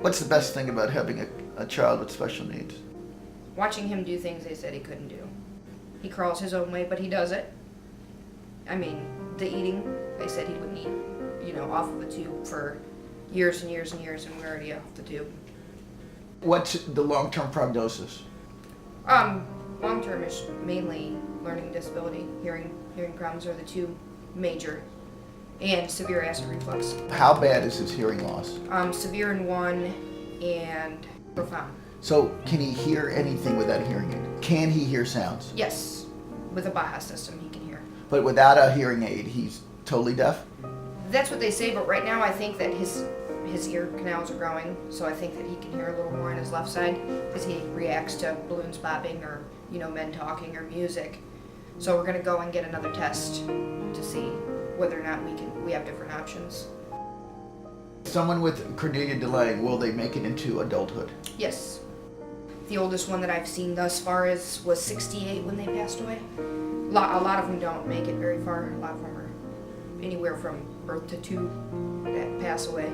What's the best thing about having a child with special needs? Watching him do things they said he couldn't do. He crawls his own way, but he does it. I mean, the eating, they said he wouldn't eat, off of a tube for years and years and years, and we're already off the tube. What's the long-term prognosis? Long-term is mainly learning disability. Hearing problems are the two major, and severe acid reflux. How bad is his hearing loss? Severe in one and profound. So can he hear anything without a hearing aid? Can he hear sounds? Yes, with a Baha system he can hear. But without a hearing aid, he's totally deaf? That's what they say, but right now I think that his ear canals are growing, so I think that he can hear a little more on his left side because he reacts to balloons popping or men talking or music. So we're going to go and get another test to see whether or not we have different options. Someone with Cornelia DeLange, will they make it into adulthood? Yes. The oldest one that I've seen thus far was 68 when they passed away. A lot of them don't make it very far. A lot of them are anywhere from birth to 2 that pass away.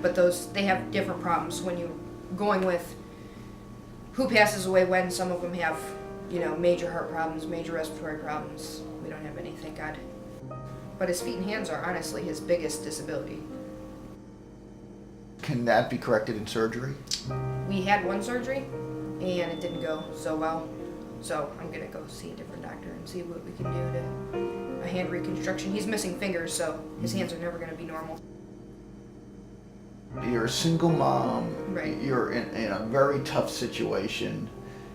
But they have different problems when you're going with who passes away when. Some of them have, major heart problems, major respiratory problems. We don't have any, thank God. But his feet and hands are honestly his biggest disability. Can that be corrected in surgery? We had one surgery, and it didn't go so well. So I'm going to go see a different doctor and see what we can do to a hand reconstruction. He's missing fingers, so his hands are never going to be normal. You're a single mom. Right. You're in a very tough situation.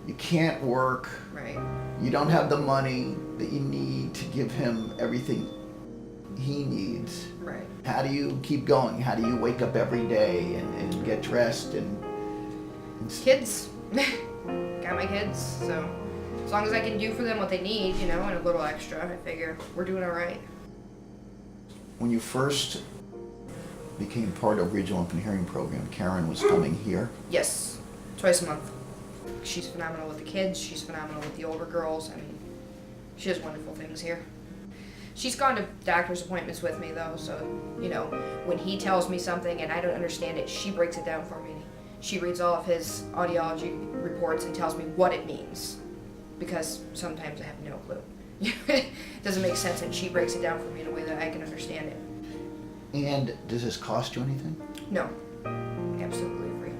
You can't work. Right. You don't have the money that you need to give him everything he needs. Right. How do you keep going? How do you wake up every day and get dressed and Kids. Got my kids, so as long as I can do for them what they need, and a little extra, I figure we're doing all right. When you first became part of Regional Infant Hearing Program, Karen was coming here. Yes, twice a month. She's phenomenal with the kids. She's phenomenal with the older girls. I mean, she does wonderful things here. She's gone to doctor's appointments with me, though, so, when he tells me something and I don't understand it, she breaks it down for me. She reads all of his audiology reports and tells me what it means, because sometimes I have no clue. It doesn't make sense, and she breaks it down for me in a way that I can understand it. And does this cost you anything? No, absolutely free.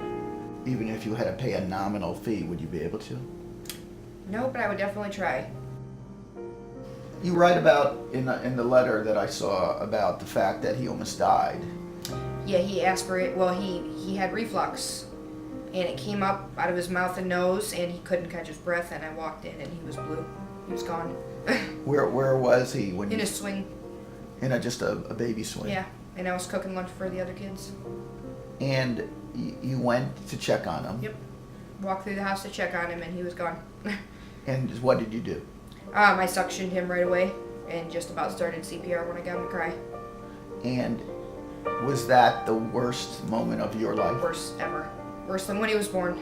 Even if you had to pay a nominal fee, would you be able to? No, but I would definitely try. You write about, in the letter that I saw, about the fact that he almost died. Yeah, he asked for it. Well, he had reflux, and it came up out of his mouth and nose, and he couldn't catch his breath, and I walked in, and he was blue. He was gone. Where was he when In a swing. In just a baby swing? Yeah, and I was cooking lunch for the other kids. And you went to check on him? Yep. Walked through the house to check on him, and he was gone. And what did you do? I suctioned him right away, and just about started CPR when I got him to cry. And was that the worst moment of your life? Worst ever. Worse than when he was born.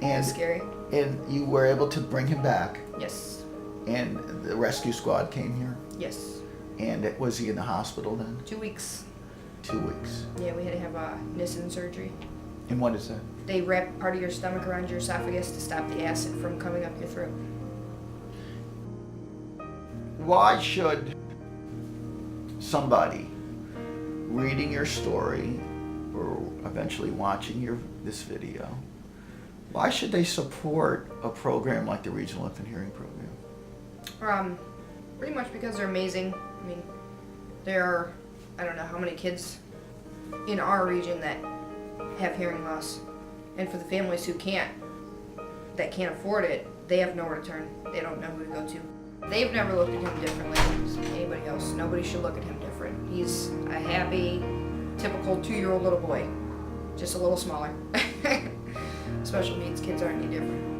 And It was scary. And you were able to bring him back? Yes. And the rescue squad came here? Yes. And was he in the hospital then? 2 weeks. 2 weeks. Yeah, we had to have a Nissen surgery. And what is that? They wrap part of your stomach around your esophagus to stop the acid from coming up your throat. Why should somebody reading your story or eventually watching this video, why should they support a program like the Regional Infant Hearing Program? Pretty much because they're amazing. I mean, there are, I don't know how many kids in our region that have hearing loss. And for the families who can't afford it, they have nowhere to turn. They don't know who to go to. They've never looked at him differently than anybody else. Nobody should look at him different. He's a happy, typical 2-year-old little boy, just a little smaller. Special needs kids aren't any different.